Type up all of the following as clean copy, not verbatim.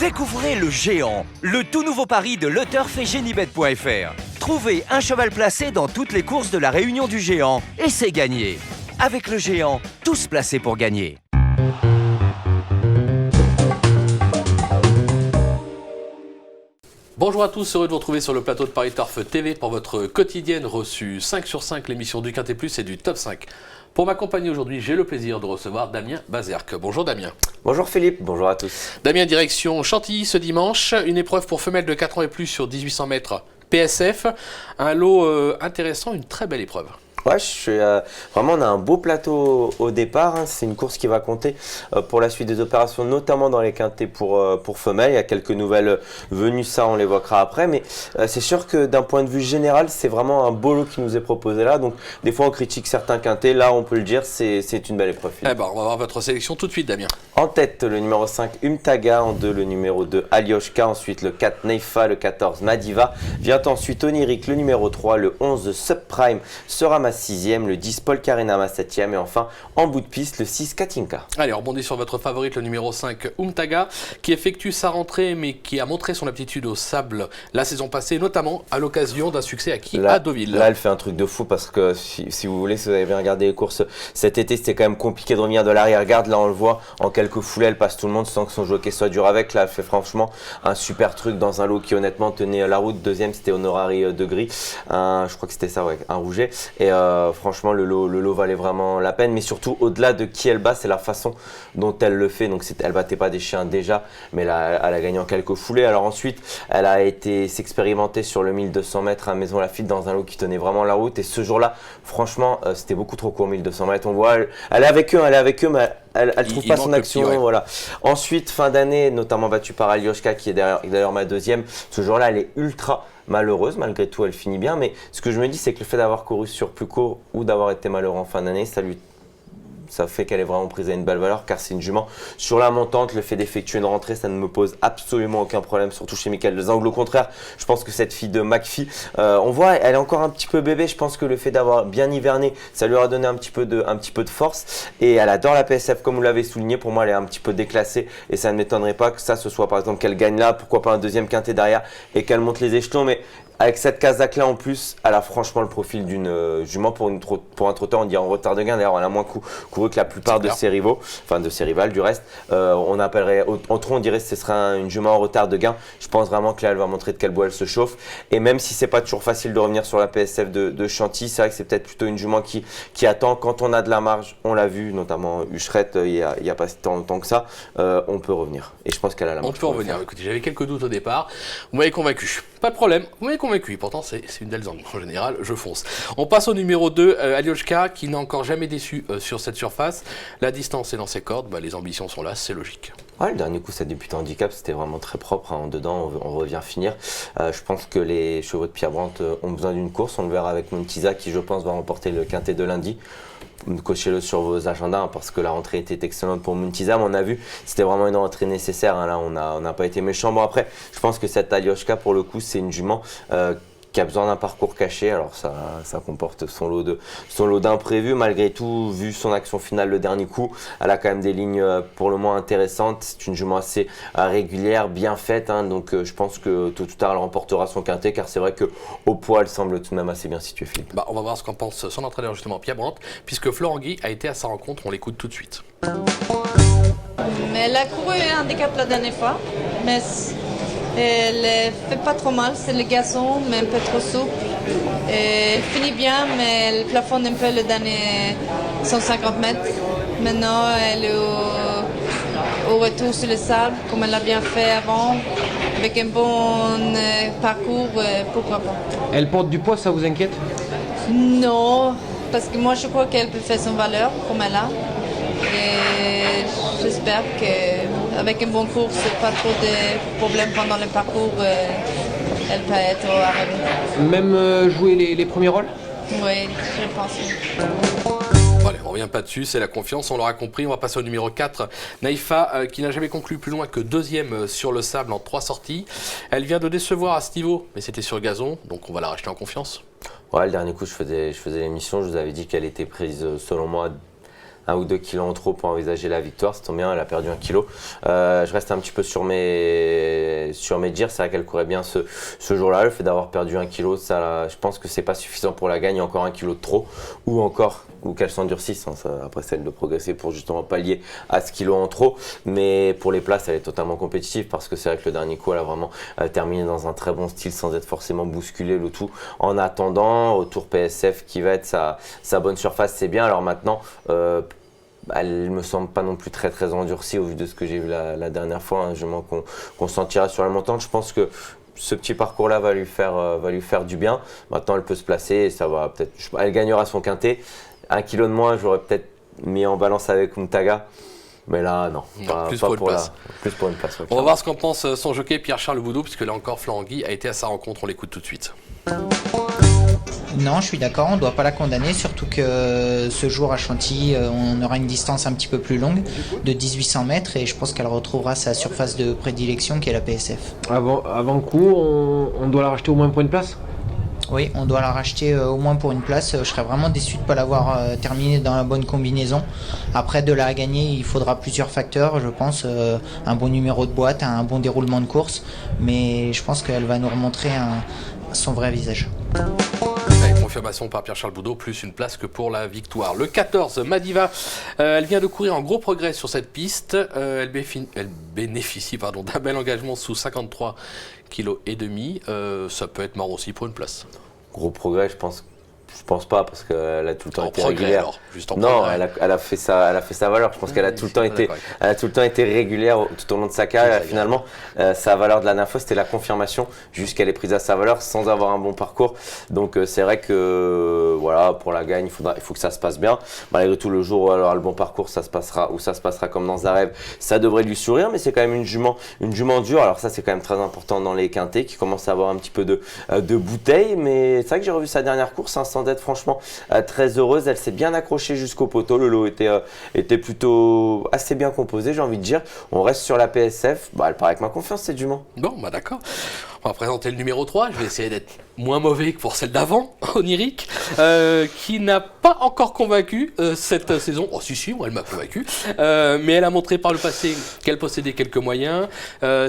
Découvrez le Géant, le tout nouveau pari de LeTurf et Génibet.fr. Trouvez un cheval placé dans toutes les courses de la Réunion du Géant et c'est gagné. Avec le Géant, tous placés pour gagner. Bonjour à tous, heureux de vous retrouver sur le plateau de Paris Turf TV pour votre quotidienne reçue 5 sur 5, l'émission du Quintet Plus et du Top 5. Pour m'accompagner aujourd'hui, j'ai le plaisir de recevoir Damien Bazerque. Bonjour Damien. Bonjour Philippe, bonjour à tous. Damien, direction Chantilly ce dimanche, une épreuve pour femelles de 4 ans et plus sur 1800 mètres PSF. Un lot intéressant, une très belle épreuve. Ouais, vraiment, on a un beau plateau au départ. C'est une course qui va compter pour la suite des opérations, notamment dans les quintets pour femelles. Il y a quelques nouvelles venues, ça on l'évoquera après. Mais c'est sûr que d'un point de vue général, c'est vraiment un beau lot qui nous est proposé là. Donc des fois on critique certains quintets. Là, on peut le dire, c'est une belle épreuve. Eh ben, on va voir votre sélection tout de suite, Damien. En tête, le numéro 5, Umtaga. En 2, le numéro 2, Alioshka. Ensuite, le 4, Neifa. Le 14, Madiva. Vient ensuite Oniric. Le numéro 3, le 11, Subprime sera ma 6e, le 10 Paul Carena ma 7e et enfin en bout de piste le 6 Katinka. Allez, on rebondit sur votre favorite, le numéro 5 Umtaga, qui effectue sa rentrée mais qui a montré son aptitude au sable la saison passée, notamment à l'occasion d'un succès acquis à Deauville. Là, elle fait un truc de fou parce que si vous voulez, si vous avez bien regardé les courses cet été, c'était quand même compliqué de revenir de l'arrière-garde. Là, on le voit en quelques foulées, elle passe tout le monde sans que son jockey soit dur avec. Là, elle fait franchement un super truc dans un lot qui honnêtement tenait la route. Deuxième, c'était Honorari de Gris. Je crois que c'était ça, ouais, un rouget. Et franchement, le lot valait vraiment la peine. Mais surtout, au-delà de qui elle bat, c'est la façon dont elle le fait. Donc, elle battait pas des chiens déjà, mais là, elle a gagné en quelques foulées. Alors ensuite, elle a été s'expérimenter sur le 1200 mètres à Maison Lafitte dans un lot qui tenait vraiment la route. Et ce jour-là, franchement, c'était beaucoup trop court, 1200 mètres. On voit, elle est avec eux, mais elle trouve pas son action. Ouais. Voilà. Ensuite, fin d'année, notamment battue par Alioshka, qui est d'ailleurs ma 2e. Ce jour-là, elle est ultra malheureuse, malgré tout, elle finit bien. Mais ce que je me dis, c'est que le fait d'avoir couru sur plus court ou d'avoir été malheureux en fin d'année, ça fait qu'elle est vraiment prise à une belle valeur, car c'est une jument sur la montante. Le fait d'effectuer une rentrée, ça ne me pose absolument aucun problème, surtout chez Michael Lezangle. Au contraire, je pense que cette fille de McPhee, on voit, elle est encore un petit peu bébé. Je pense que le fait d'avoir bien hiverné, ça lui aura donné un petit peu de force. Et elle adore la PSF, comme vous l'avez souligné. Pour moi, elle est un petit peu déclassée et ça ne m'étonnerait pas que ça, ce soit par exemple qu'elle gagne là, pourquoi pas un deuxième quintet derrière et qu'elle monte les échelons. Mais avec cette Kazakh là en plus, elle a franchement le profil d'une jument pour un trotteur, on dit en retard de gain. D'ailleurs, elle a moins couru que la plupart de ses rivaux, enfin de ses rivales du reste. On appellerait, en trop, on dirait que ce sera une jument en retard de gain. Je pense vraiment que là, elle va montrer de quel bois elle se chauffe. Et même si c'est pas toujours facile de revenir sur la PSF de Chantilly, c'est vrai que c'est peut-être plutôt une jument qui attend. Quand on a de la marge, on l'a vu, notamment Hucherette, il y a pas si longtemps que ça, on peut revenir. Et je pense qu'elle a la marge. On peut revenir. Écoutez, j'avais quelques doutes au départ. Vous m'avez convaincu. Pas de problème. Vous m'avez convaincu. Pourtant, c'est une Delzang. En général, je fonce. On passe au numéro 2, Alioshka, qui n'a encore jamais déçu sur cette surface. La distance est dans ses cordes. Les ambitions sont là, c'est logique. Ouais, le dernier coup, ça débutait handicap, c'était vraiment très propre. En dedans, on revient finir. Je pense que les chevaux de Pierre Brandt ont besoin d'une course. On le verra avec Montiza, qui, je pense, va remporter le quintet de lundi. Cochez-le sur vos agendas, parce que la rentrée était excellente pour Montiza. Mais on a vu, c'était vraiment une rentrée nécessaire. Là, on n'a pas été méchant. Bon, après, je pense que cette Alioshka, pour le coup, c'est une jument qui a besoin d'un parcours caché. Alors ça comporte son lot d'imprévus. Malgré tout, vu son action finale le dernier coup, elle a quand même des lignes pour le moins intéressantes. C'est une jument assez régulière, bien faite, hein, donc je pense que tôt ou tard elle remportera son quintet, car c'est vrai qu'au poids elle semble tout de même assez bien située, Philippe. On va voir ce qu'en pense son entraîneur justement, Pierre Brandt, puisque Florent Guy a été à sa rencontre. On l'écoute tout de suite. Mais elle a couru un handicap la dernière fois, mais elle fait pas trop mal. C'est le gazon, mais un peu trop souple. Elle finit bien, mais elle plafonne un peu le dernier 150 mètres. Maintenant, elle est au retour sur le sable, comme elle l'a bien fait avant, avec un bon parcours, pourquoi pas. Elle porte du poids, ça vous inquiète? Non, parce que moi je crois qu'elle peut faire son valeur comme elle a. Et j'espère qu'avec une bonne course, pas trop de problèmes pendant le parcours, elle peut être arrivée. Même jouer les premiers rôles? Oui, je pense. Bon, allez, on revient pas dessus, c'est la confiance, on l'aura compris. On va passer au numéro 4, Neifa, qui n'a jamais conclu plus loin que 2e sur le sable en 3 sorties. Elle vient de décevoir à ce niveau, mais c'était sur gazon, donc on va la racheter en confiance. Ouais, le dernier coup, je faisais l'émission, je vous avais dit qu'elle était prise, selon moi, 1 ou 2 kilos en trop pour envisager la victoire. Ça tombe bien, elle a perdu 1 kilo. Je reste un petit peu sur mes dires. C'est vrai qu'elle courait bien ce jour-là. Le fait d'avoir perdu 1 kilo, ça, je pense que c'est pas suffisant pour la gagne. Encore 1 kilo de trop ou qu'elle s'endurcisse. Après, c'est elle de progresser pour justement pallier à ce kilo en trop. Mais pour les places, elle est totalement compétitive parce que c'est vrai que le dernier coup, elle a vraiment terminé dans un très bon style sans être forcément bousculée, le tout en attendant. Autour PSF qui va être sa bonne surface, c'est bien. Alors maintenant, elle me semble pas non plus très très endurcie au vu de ce que j'ai vu la dernière fois. Je pense qu'on sentira sur la montante. Je pense que ce petit parcours-là va lui faire du bien. Maintenant, elle peut se placer et ça va peut-être. Elle gagnera son quintet. 1 kilo de moins, j'aurais peut-être mis en balance avec Muntaga. Mais là, non. Plus pour une place. Plus pour une place. On va voir ce qu'en pense son jockey Pierre-Charles Boudot, puisque là encore, Florent Guy a été à sa rencontre. On l'écoute tout de suite. Non, je suis d'accord, on ne doit pas la condamner, surtout que ce jour à Chantilly, on aura une distance un petit peu plus longue, de 1800 mètres, et je pense qu'elle retrouvera sa surface de prédilection qui est la PSF. Avant le coup, on doit la racheter au moins pour une place? Oui, on doit la racheter au moins pour une place. Je serais vraiment déçu de ne pas l'avoir terminée dans la bonne combinaison. Après, de la gagner, il faudra plusieurs facteurs, je pense. Un bon numéro de boîte, un bon déroulement de course. Mais je pense qu'elle va nous remontrer son vrai visage. Confirmation par Pierre-Charles Boudot, plus une place que pour la victoire. Le 14, Madiva, elle vient de courir en gros progrès sur cette piste. Elle bénéficie d'un bel engagement sous 53,5 kg. Ça peut être marrant aussi pour une place. Gros progrès, je pense pas parce qu'elle a tout le temps été régulière. Alors, juste en non, progrès. elle a fait sa valeur. Je pense qu'elle a tout le temps été régulière tout au long de sa carrière. Finalement, sa valeur de la dernière fois, c'était la confirmation jusqu'elle est prise à sa valeur sans avoir un bon parcours. Donc c'est vrai que voilà, pour la gagne, il faut que ça se passe bien. Malgré tout, le jour où elle aura le bon parcours, ça se passera comme dans un rêve. Ça devrait lui sourire, mais c'est quand même une jument dure. Alors ça, c'est quand même très important dans les quintets qui commence à avoir un petit peu de bouteille. Mais c'est vrai que j'ai revu sa dernière course sans d'être franchement très heureuse. Elle s'est bien accrochée jusqu'au poteau. Le lot était plutôt assez bien composé, j'ai envie de dire. On reste sur la PSF. Elle paraît avec ma confiance, cette jument. Bon, d'accord. On va présenter le numéro 3. Je vais essayer d'être moins mauvais que pour celle d'avant, Oniric, qui n'a pas encore convaincu cette saison. Oh si, moi elle m'a convaincu. Mais elle a montré par le passé qu'elle possédait quelques moyens.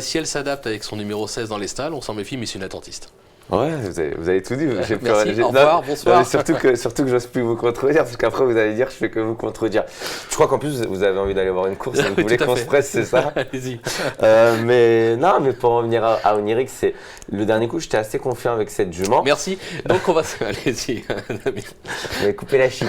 Si elle s'adapte avec son numéro 16 dans les stalles, on s'en méfie, mais c'est une attentiste. Ouais, vous avez tout dit. Merci, au revoir, bonsoir. Surtout que j'ose plus vous contredire, parce qu'après vous allez dire je fais que vous contredire. Je crois qu'en plus vous avez envie d'aller voir une course, vous voulez qu'on se presse, c'est ça? Allez-y. Mais pour revenir à Oniric, c'est le dernier coup, j'étais assez confiant avec cette jument. Merci. Donc on va allez-y. Vous avez coupé la chic.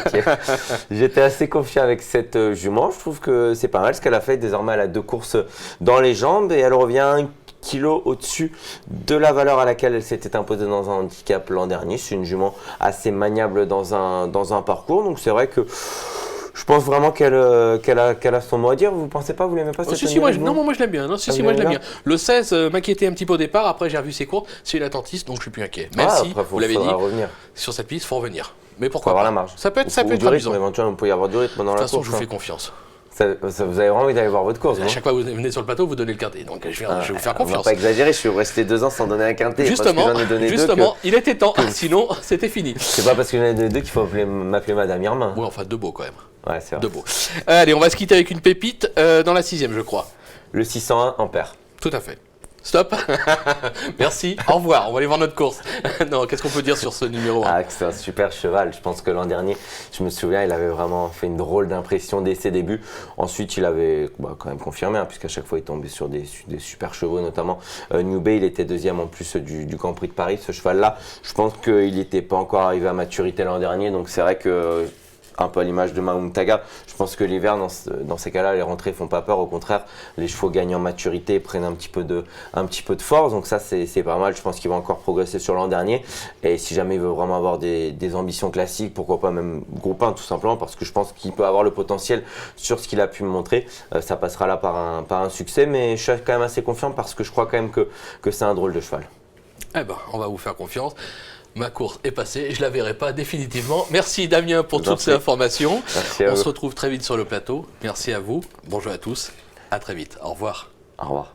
J'étais assez confiant avec cette jument. Je trouve que c'est pas mal ce qu'elle a fait. Désormais, elle a 2 courses dans les jambes et elle revient kilos au-dessus de la valeur à laquelle elle s'était imposée dans un handicap l'an dernier. C'est une jument assez maniable dans un parcours. Donc c'est vrai que je pense vraiment qu'elle a son mot à dire. Vous pensez pas, vous l'aimez pas cette moi je l'aime bien. Moi je l'aime bien. Le 16 m'inquiétait un petit peu au départ. Après j'ai revu ses courses. C'est une attentiste, donc je suis plus inquiet. Même si vous l'avez dit, revenir. Sur cette piste, il faut revenir. Mais pourquoi avoir pas la marge. Ça peut être amusant. Éventuellement, on peut y avoir du rythme dans la course. De toute façon, je vous fais confiance. Vous avez vraiment envie d'aller voir votre course, À chaque fois que vous venez sur le plateau, vous donnez le quintet. Donc je vais vous faire confiance. On va pas exagérer, je suis resté 2 ans sans donner un quintet. Justement, il était temps. Sinon, c'était fini. C'est pas parce que j'en ai donné 2 qu'il faut m'appeler Madame Irma. Oui, enfin 2 beaux quand même. Ouais, c'est vrai. 2 beaux. Allez, on va se quitter avec une pépite dans la 6e, je crois. Le 601 Ampère. Tout à fait. Stop. Merci. Au revoir. On va aller voir notre course. Non, qu'est-ce qu'on peut dire sur ce numéro 1 c'est un super cheval. Je pense que l'an dernier, je me souviens, il avait vraiment fait une drôle d'impression dès ses débuts. Ensuite, il avait quand même confirmé, puisqu'à chaque fois, il tombait sur des super chevaux, notamment New Bay. Il était 2e en plus du Grand Prix de Paris. Ce cheval-là, je pense qu'il n'était pas encore arrivé à maturité l'an dernier. Donc c'est vrai que un peu à l'image de Muntaga. Je pense que l'hiver, dans ces cas-là, les rentrées font pas peur. Au contraire, les chevaux gagnent en maturité, prennent un petit peu de force. Donc ça, c'est pas mal. Je pense qu'il va encore progresser sur l'an dernier. Et si jamais il veut vraiment avoir des ambitions classiques, pourquoi pas même groupe 1 tout simplement, parce que je pense qu'il peut avoir le potentiel sur ce qu'il a pu me montrer. Ça passera là par un succès, mais je suis quand même assez confiant parce que je crois quand même que c'est un drôle de cheval. Eh ben, on va vous faire confiance. Ma course est passée, je la verrai pas définitivement. Merci Damien pour toutes ces informations. On se retrouve très vite sur le plateau. Merci à vous. Bonjour à tous. À très vite. Au revoir. Au revoir.